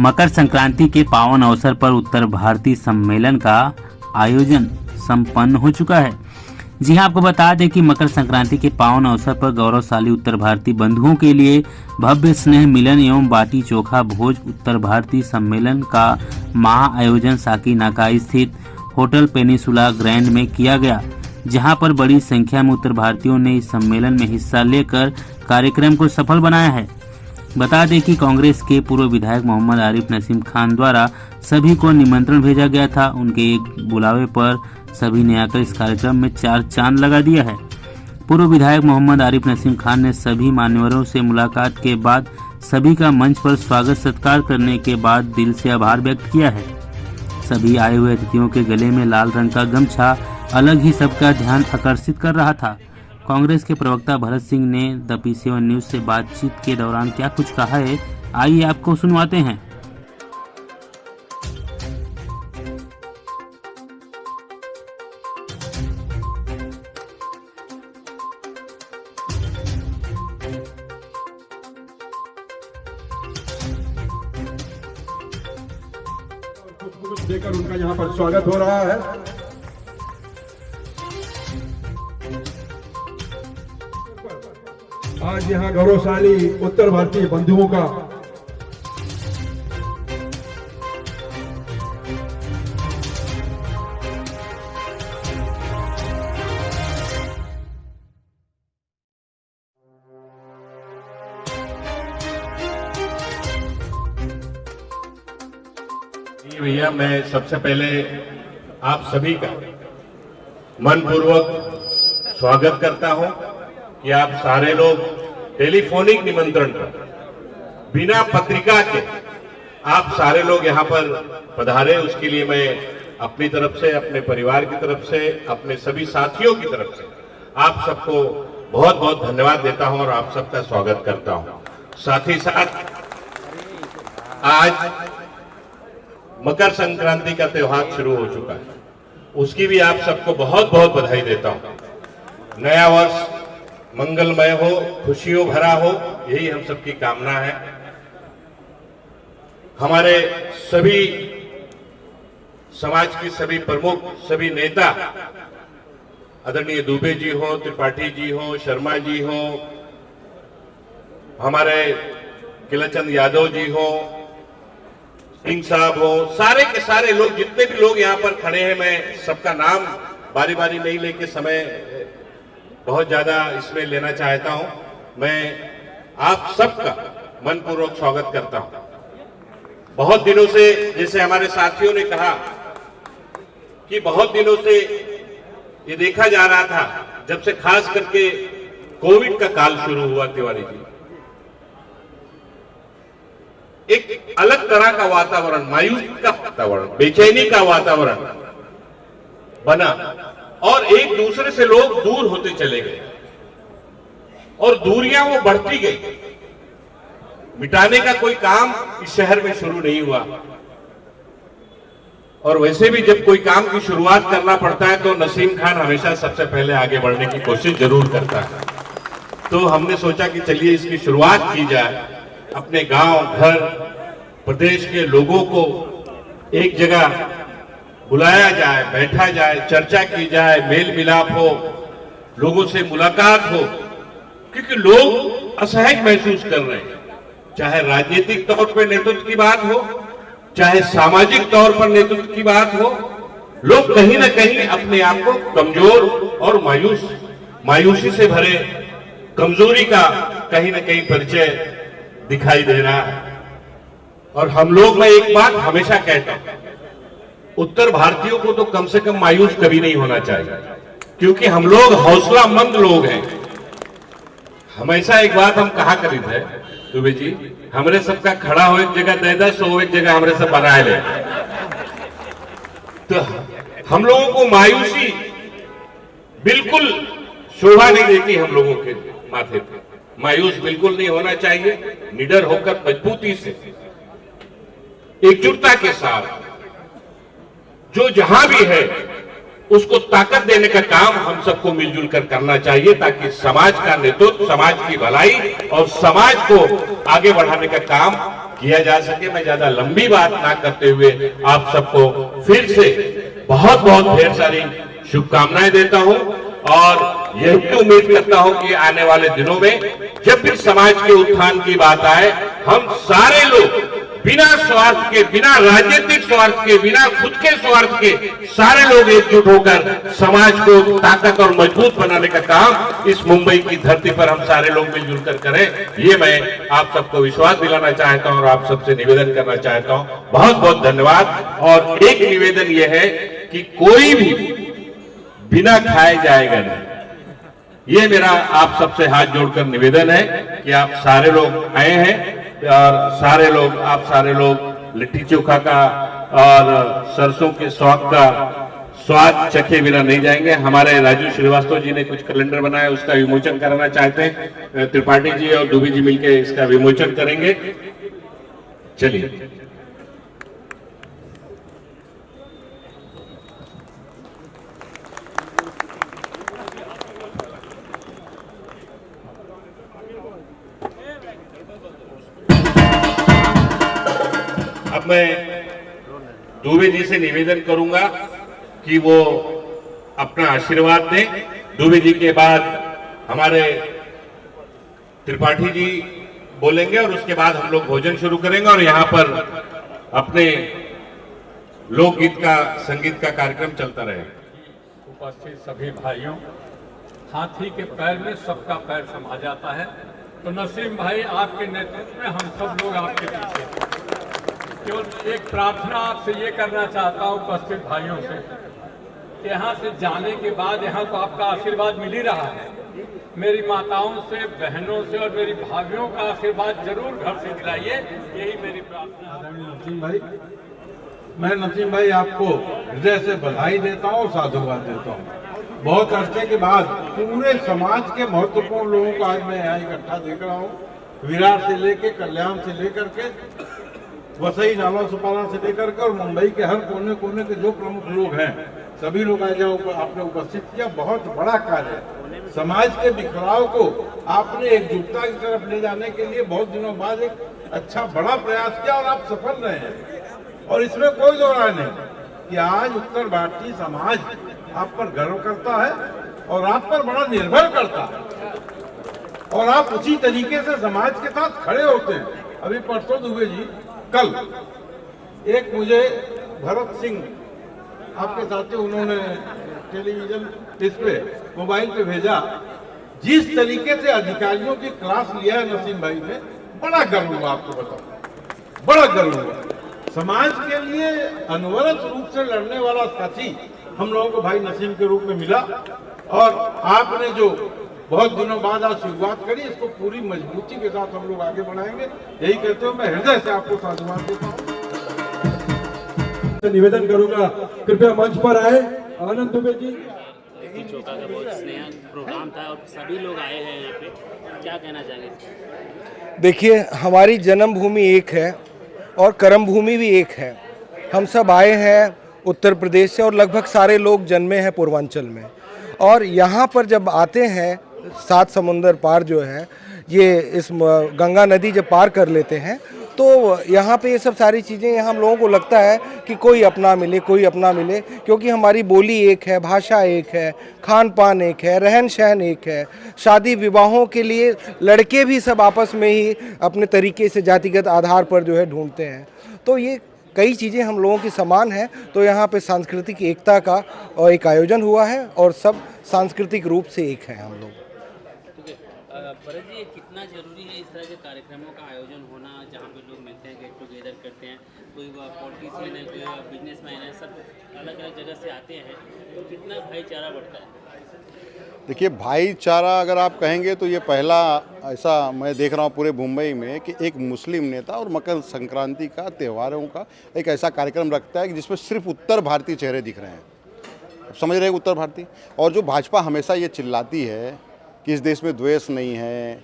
मकर संक्रांति के पावन अवसर पर उत्तर भारतीय सम्मेलन का आयोजन संपन्न हो चुका है। जी हां, आपको बता दें कि मकर संक्रांति के पावन अवसर पर गौरवशाली उत्तर भारतीय बंधुओं के लिए भव्य स्नेह मिलन एवं बाटी चोखा भोज उत्तर भारतीय सम्मेलन का महाआयोजन साकीनाका स्थित होटल पेनिसुला ग्रैंड में किया गया, जहां पर बड़ी संख्या में उत्तर भारतीयों ने इस सम्मेलन में हिस्सा लेकर कार्यक्रम को सफल बनाया है। बता दें कि कांग्रेस के पूर्व विधायक मोहम्मद आरिफ नसीम खान द्वारा सभी को निमंत्रण भेजा गया था। उनके एक बुलावे पर सभी ने आकर इस कार्यक्रम में चार चांद लगा दिया है। पूर्व विधायक मोहम्मद आरिफ नसीम खान ने सभी मान्यवरों से मुलाकात के बाद सभी का मंच पर स्वागत सत्कार करने के बाद दिल से आभार व्यक्त किया है। सभी आए हुए अतिथियों के गले में लाल रंग का गमछा अलग ही सबका ध्यान आकर्षित कर रहा था। कांग्रेस के प्रवक्ता भरत सिंह ने द P7 न्यूज से बातचीत के दौरान क्या कुछ कहा है, आइए आपको सुनवाते हैं। कुछ देकर उनका यहाँ पर स्वागत हो रहा है। आज यहाँ गौरवशाली उत्तर भारतीय बंधुओं का भैया, मैं सबसे पहले आप सभी का मनपूर्वक स्वागत करता हूं कि आप सारे लोग टेलीफोनिक निमंत्रण पर बिना पत्रिका के आप सारे लोग यहां पर पधारे। उसके लिए मैं अपनी तरफ से, अपने परिवार की तरफ से, अपने सभी साथियों की तरफ से आप सबको बहुत बहुत धन्यवाद देता हूं और आप सबका स्वागत करता हूं। साथ ही साथ आज मकर संक्रांति का त्योहार शुरू हो चुका है, उसकी भी आप सबको बहुत बहुत बधाई देता हूं। नया वर्ष मंगलमय हो, खुशियों भरा हो, यही हम सबकी कामना है। हमारे सभी समाज के सभी प्रमुख, सभी नेता, आदरणीय दुबे जी हो, त्रिपाठी जी हो, शर्मा जी हो, हमारे किलाचंद यादव जी हो, सिंह साहब हो, सारे के सारे लोग, जितने भी लोग यहाँ पर खड़े हैं, मैं सबका नाम बारी बारी नहीं लेके समय बहुत ज्यादा इसमें लेना चाहता हूं। मैं आप सबका मनपूर्वक स्वागत करता हूं। बहुत दिनों से, जैसे हमारे साथियों ने कहा कि बहुत दिनों से ये देखा जा रहा था, जब से खास करके कोविड का काल शुरू हुआ तिवारी जी, एक अलग तरह का वातावरण, मायूसी का वातावरण, बेचैनी का वातावरण बना और एक दूसरे से लोग दूर होते चले गए और दूरियां वो बढ़ती गई। मिटाने का कोई काम इस शहर में शुरू नहीं हुआ और वैसे भी जब कोई काम की शुरुआत करना पड़ता है तो नसीम खान हमेशा सबसे पहले आगे बढ़ने की कोशिश जरूर करता है। तो हमने सोचा कि चलिए इसकी शुरुआत की जाए, अपने गांव, घर, प्रदेश के लोगों को एक जगह बुलाया जाए, बैठा जाए, चर्चा की जाए, मेल मिलाप हो, लोगों से मुलाकात हो, क्योंकि लोग असहज महसूस कर रहे हैं। चाहे राजनीतिक तौर पर नेतृत्व की बात हो, चाहे सामाजिक तौर पर नेतृत्व की बात हो, लोग कहीं ना कहीं अपने आप को कमजोर और मायूसी से भरे कमजोरी का कहीं ना कहीं परिचय दिखाई दे रहा है। और हम लोग, मैं एक बात हमेशा कहता हूं, उत्तर भारतीयों को तो कम से कम मायूस कभी नहीं होना चाहिए, क्योंकि हम लोग हौसलामंद लोग हैं। हमेशा एक बात हम कहा करी थे दुबे जी, हमरे सबका खड़ा हो एक जगह दे, सो एक जगह हमरे सब बनाए ले। तो हम लोगों को मायूसी बिल्कुल शोभा नहीं देती, हम लोगों के माथे पे मायूस बिल्कुल नहीं होना चाहिए। निडर होकर मजबूती से, एकजुटता के साथ जो जहां भी है उसको ताकत देने का काम हम सबको मिलजुल कर करना चाहिए, ताकि समाज का नेतृत्व, समाज की भलाई और समाज को आगे बढ़ाने का काम किया जा सके। मैं ज्यादा लंबी बात ना करते हुए आप सबको फिर से बहुत बहुत ढेर सारी शुभकामनाएं देता हूं और यही उम्मीद करता हूं कि आने वाले दिनों में जब भी समाज के उत्थान की बात आए, हम सारे लोग बिना स्वार्थ के, बिना राजनीतिक स्वार्थ के, बिना खुद के स्वार्थ के सारे लोग एकजुट होकर समाज को ताकत और मजबूत बनाने का काम इस मुंबई की धरती पर हम सारे लोग मिलजुल कर करें। ये मैं आप सबको विश्वास दिलाना चाहता हूं और आप सबसे निवेदन करना चाहता हूं। बहुत बहुत धन्यवाद। और एक निवेदन यह है कि कोई भी बिना खाए जाएगा नहीं। ये मेरा आप सबसे हाथ जोड़कर निवेदन है कि आप सारे लोग आए हैं और आप सारे लोग लिट्टी चोखा का और सरसों के स्वाद का स्वाद चखे बिना नहीं जाएंगे। हमारे राजू श्रीवास्तव जी ने कुछ कैलेंडर बनाया, उसका विमोचन कराना चाहते हैं। त्रिपाठी जी और दुबे जी मिलकर इसका विमोचन करेंगे। चलिए। अब मैं दुबे जी से निवेदन करूंगा कि वो अपना आशीर्वाद दें। दुबे जी के बाद हमारे त्रिपाठी जी बोलेंगे और उसके बाद हम लोग भोजन शुरू करेंगे और यहाँ पर अपने लोकगीत का, संगीत का कार्यक्रम चलता रहेगा। उपस्थित सभी भाइयों, हाथी के पैर में सबका पैर समा जाता है, तो नसीम भाई आपके नेतृत्व में हम सब लोग आपके पीछे। केवल एक प्रार्थना आपसे ये करना चाहता हूँ उपस्थित भाइयों से कि यहाँ से जाने के बाद यहाँ तो आपका आशीर्वाद मिल ही रहा है, मेरी माताओं से, बहनों से और मेरी भाभियों का आशीर्वाद जरूर घर से दिलाइए। यही मेरी प्रार्थना है। नसीम भाई, मैं नसीम भाई आपको हृदय से बधाई देता हूँ, साधुवाद देता हूँ। बहुत अरसे के बाद पूरे समाज के महत्वपूर्ण लोगों को आज मैं यहाँ इकट्ठा देख रहा हूँ। विरार से लेके, कल्याण से लेकर के, वसई नाला सुपारा से लेकर के और मुंबई के हर कोने कोने के जो प्रमुख लोग हैं, सभी लोग आज आपने उपस्थित किया। बहुत बड़ा कार्य है। समाज के बिखराव को आपने एकजुटता की तरफ ले जाने के लिए बहुत दिनों बाद एक अच्छा बड़ा प्रयास किया और आप सफल रहे हैं। और इसमें कोई दो राय नहीं कि आज उत्तर भारतीय समाज आप पर गर्व करता है और आप पर बड़ा निर्भर करता है और आप उसी तरीके से समाज के साथ खड़े होते हैं। अभी परसों दुबे जी, कल एक मुझे भरत सिंह आपके साथी, उन्होंने टेलीविजन इस पे मोबाइल पे भेजा, जिस तरीके से अधिकारियों की क्लास लिया है नसीम भाई ने, बड़ा गर्व हुआ। आपको बताऊं, बड़ा गर्व हुआ। समाज के लिए अनवरत रूप से लड़ने वाला साथी हम लोगों को भाई नसीम के रूप में मिला और आपने जो बहुत दिनों बाद आज शुरुआत करी, इसको पूरी मजबूती के साथ हम लोग आगे बढ़ाएंगे। यही कहते हुए मैं हृदय से आपको साधुवाद देता हूँ। निवेदन करूंगा, कृपया मंच पर आए। आनंद दुबे जी। लिट्टी चोखा का बहुत स्नेह प्रोग्राम था और सभी लोग आए हैं यहाँ पे, क्या कहना चाहेंगे? देखिए, हमारी जन्मभूमि एक है और कर्मभूमि भी एक है। हम सब आए हैं उत्तर प्रदेश से और लगभग सारे लोग जन्मे हैं पूर्वांचल में। और यहाँ पर जब आते हैं, 7 समुंदर पार जो है, ये इस गंगा नदी जब पार कर लेते हैं तो यहाँ पे ये सब सारी चीज़ें, यहाँ हम लोगों को लगता है कि कोई अपना मिले, कोई अपना मिले, क्योंकि हमारी बोली एक है, भाषा एक है, खान पान एक है, रहन सहन एक है। शादी विवाहों के लिए लड़के भी सब आपस में ही अपने तरीके से जातिगत आधार पर जो है ढूंढते हैं। तो ये कई चीज़ें हम लोगों की समान हैं। तो यहाँ पे सांस्कृतिक एकता का और एक आयोजन हुआ है और सब सांस्कृतिक रूप से एक हैं हम लोग। भरत जी, कितना जरूरी है इस तरह के कार्यक्रमों का आयोजन होना, जहाँ पे लोग मिलते हैं, गेट टुगेदर करते हैं, कोई पॉलिटिशियन है, कोई बिजनेसमैन है, सब अलग अलग जगह से आते हैं, तो कितना भाईचारा बढ़ता है? देखिए, भाईचारा अगर आप कहेंगे तो ये पहला ऐसा मैं देख रहा हूँ पूरे मुंबई में कि एक मुस्लिम नेता और मकर संक्रांति का, त्योहारों का एक ऐसा कार्यक्रम रखता है कि जिसमें सिर्फ उत्तर भारतीय चेहरे दिख रहे हैं। आप समझ रहे हैं, उत्तर भारतीय। और जो भाजपा हमेशा ये चिल्लाती है कि इस देश में द्वेष नहीं है,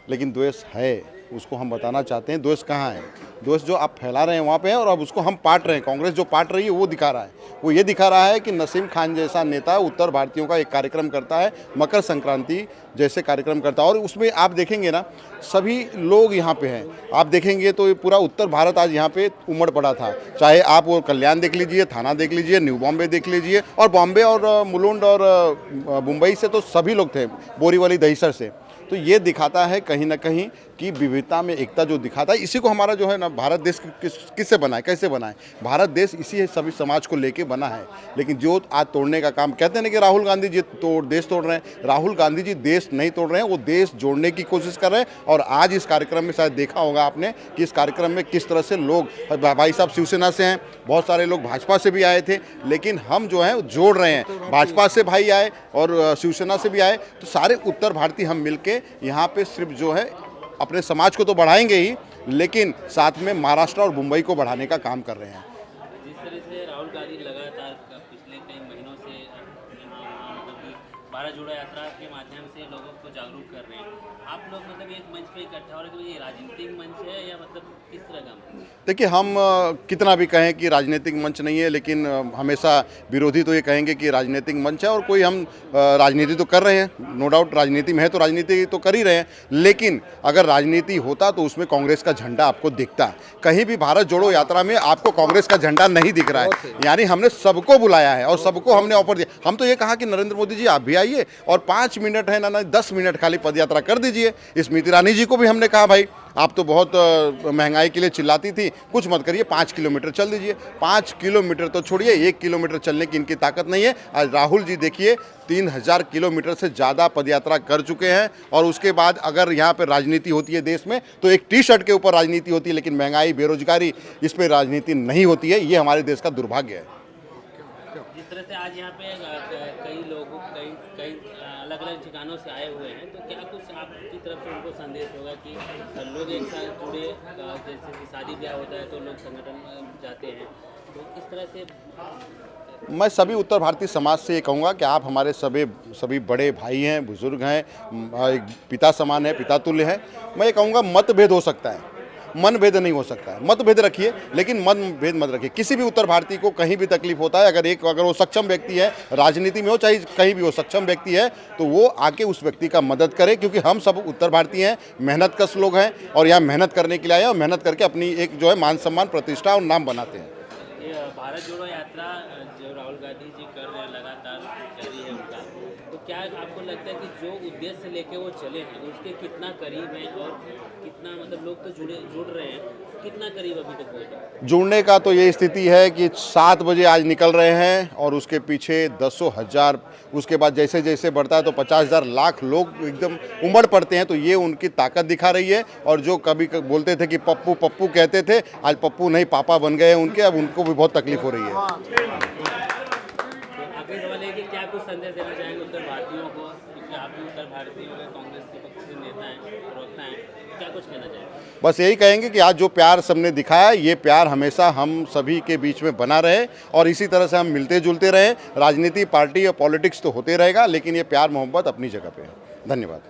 लेकिन द्वेष है। उसको हम बताना चाहते हैं दोष कहाँ है। दोष जो आप फैला रहे हैं वहाँ पे है और अब उसको हम पाट रहे हैं। कांग्रेस जो पाट रही है वो दिखा रहा है, वो ये दिखा रहा है कि नसीम खान जैसा नेता उत्तर भारतीयों का एक कार्यक्रम करता है, मकर संक्रांति जैसे कार्यक्रम करता है, और उसमें आप देखेंगे ना सभी लोग यहाँ पे हैं। आप देखेंगे तो ये पूरा उत्तर भारत आज यहाँ पे उमड़ पड़ा था, चाहे आप वो कल्याण देख लीजिए, थाना देख लीजिए, न्यू बॉम्बे देख लीजिए, और बॉम्बे और मुलुंड और मुंबई से तो सभी लोग थे, बोरीवली दहिसर से। तो ये दिखाता है कहीं ना कहीं कि विविधता में एकता जो दिखाता है, इसी को हमारा जो है ना भारत देश किससे बना है, कैसे बना है। भारत देश इसी सभी समाज को लेके बना है, लेकिन जो आज तोड़ने का काम कहते हैं ना कि राहुल गांधी जी देश तोड़ रहे हैं। राहुल गांधी जी देश नहीं तोड़ रहे हैं, वो देश जोड़ने की कोशिश कर रहे हैं। और आज इस कार्यक्रम में शायद देखा होगा आपने कि इस कार्यक्रम में किस तरह से लोग, भाई साहब शिवसेना से हैं, बहुत सारे लोग भाजपा से भी आए थे, लेकिन हम जो है जोड़ रहे हैं। भाजपा से भाई आए और शिवसेना से भी आए, तो सारे उत्तर भारतीय हम मिलके यहाँ पे सिर्फ जो है अपने समाज को तो बढ़ाएंगे ही, लेकिन साथ में महाराष्ट्र और मुंबई को बढ़ाने का काम कर रहे हैं। जिस तरह से राहुल गांधी लगातार पिछले कई महीनों से यहाँ मतलब कि भारत जोड़ो यात्रा के माध्यम से लोगों को जागरूक कर रहे हैं, आप लोग मतलब एक मंच पे इकट्ठा हो रहे हैं, तो ये राजनीतिक मंच है या मतलब किस तरह का मंच? देखिए, हम कितना भी कहें कि राजनीतिक मंच नहीं है, लेकिन हमेशा विरोधी तो ये कहेंगे कि राजनीतिक मंच है, और कोई हम राजनीति तो कर रहे हैं, नो डाउट राजनीति में है तो राजनीति तो कर ही रहे हैं, लेकिन अगर राजनीति होता तो उसमें कांग्रेस का झंडा आपको दिखता। कहीं भी भारत जोड़ो यात्रा में आपको कांग्रेस का झंडा नहीं दिख रहा है। यानी हमने सबको बुलाया है और सबको हमने ऑफर दिया। हम तो ये कहा कि नरेंद्र मोदी जी आप भी आइए और 5 मिनट है ना 10 मिनट खाली पदयात्रा कर दीजिए। स्मृति ईरानी जी को भी हमने कहा भाई आप तो बहुत महंगाई के लिए चिल्लाती थी, कुछ मत करिए, 5 किलोमीटर चल दीजिए। 5 किलोमीटर तो छोड़िए, 1 किलोमीटर चलने की इनकी ताकत नहीं है। आज राहुल जी देखिए 3000 किलोमीटर से ज़्यादा पदयात्रा कर चुके हैं, और उसके बाद अगर यहाँ पर राजनीति होती है देश में तो एक टी शर्ट के ऊपर राजनीति होती है, लेकिन महंगाई बेरोजगारी इस पर राजनीति नहीं होती है। ये हमारे देश का दुर्भाग्य है। जिस तरह से आज यहाँ पे कई लोग कई अलग अलग ठिकानों से आए हुए हैं, तो क्या कुछ आपकी तरफ से उनको संदेश होगा कि लोग एक साथ जुड़े, जैसे कि शादी ब्याह होता है तो लोग संगठन में जाते हैं, तो इस तरह से मैं सभी उत्तर भारतीय समाज से ये कहूँगा कि आप हमारे सभी बड़े भाई हैं, बुजुर्ग हैं, एक पिता समान है, पिता तुल्य है। मैं ये कहूँगा मतभेद हो सकता है, मनभेद नहीं हो सकता है। मतभेद रखिए लेकिन मनभेद मत रखिए। किसी भी उत्तर भारतीय को कहीं भी तकलीफ होता है, अगर वो सक्षम व्यक्ति है, राजनीति में हो चाहे कहीं भी वो सक्षम व्यक्ति है, तो वो आके उस व्यक्ति का मदद करे, क्योंकि हम सब उत्तर भारतीय हैं, मेहनत कश लोग हैं, और यहाँ मेहनत करने के लिए आए हैं और मेहनत करके अपनी एक जो है मान सम्मान, प्रतिष्ठा और नाम बनाते हैं। ये भारत जोड़ो यात्रा जो राहुल गांधी जी कर रहे हैं, लगातार जारी है उनका, तो क्या आपको लगता है कि जो उद्देश्य लेके वो चले हैं उसके कितना करीब हैं, और कितना मतलब लोग तो जुड़ रहे हैं, कितना करीब अभी तक हुए? जुड़ने का तो ये स्थिति है कि 7 बजे आज निकल रहे हैं और उसके पीछे दसों हजार, उसके बाद जैसे जैसे बढ़ता है तो 50,000 लाख लोग एकदम उमड़ पड़ते हैं। तो ये उनकी ताकत दिखा रही है। और जो कभी बोलते थे कि पप्पू पप्पू कहते थे, आज पप्पू नहीं पापा बन गए हैं उनके, अब उनको भी बहुत तकलीफ हो रही है। आखिरी सवाल है कि क्या कुछ संदेश देना चाहेंगे उत्तर भारतीयों को, क्योंकि आप भी उत्तर भारतीय हो, कांग्रेस के पक्ष से नेता हैं, प्रवक्ता हैं, क्या कुछ कहना चाहेंगे? बस यही कहेंगे कि आज जो प्यार सबने दिखाया, ये प्यार हमेशा हम सभी के बीच में बना रहे और इसी तरह से हम मिलते जुलते रहे। राजनीति, पार्टी और पॉलिटिक्स तो होते रहेगा, लेकिन ये प्यार मोहब्बत अपनी जगह पे है। धन्यवाद।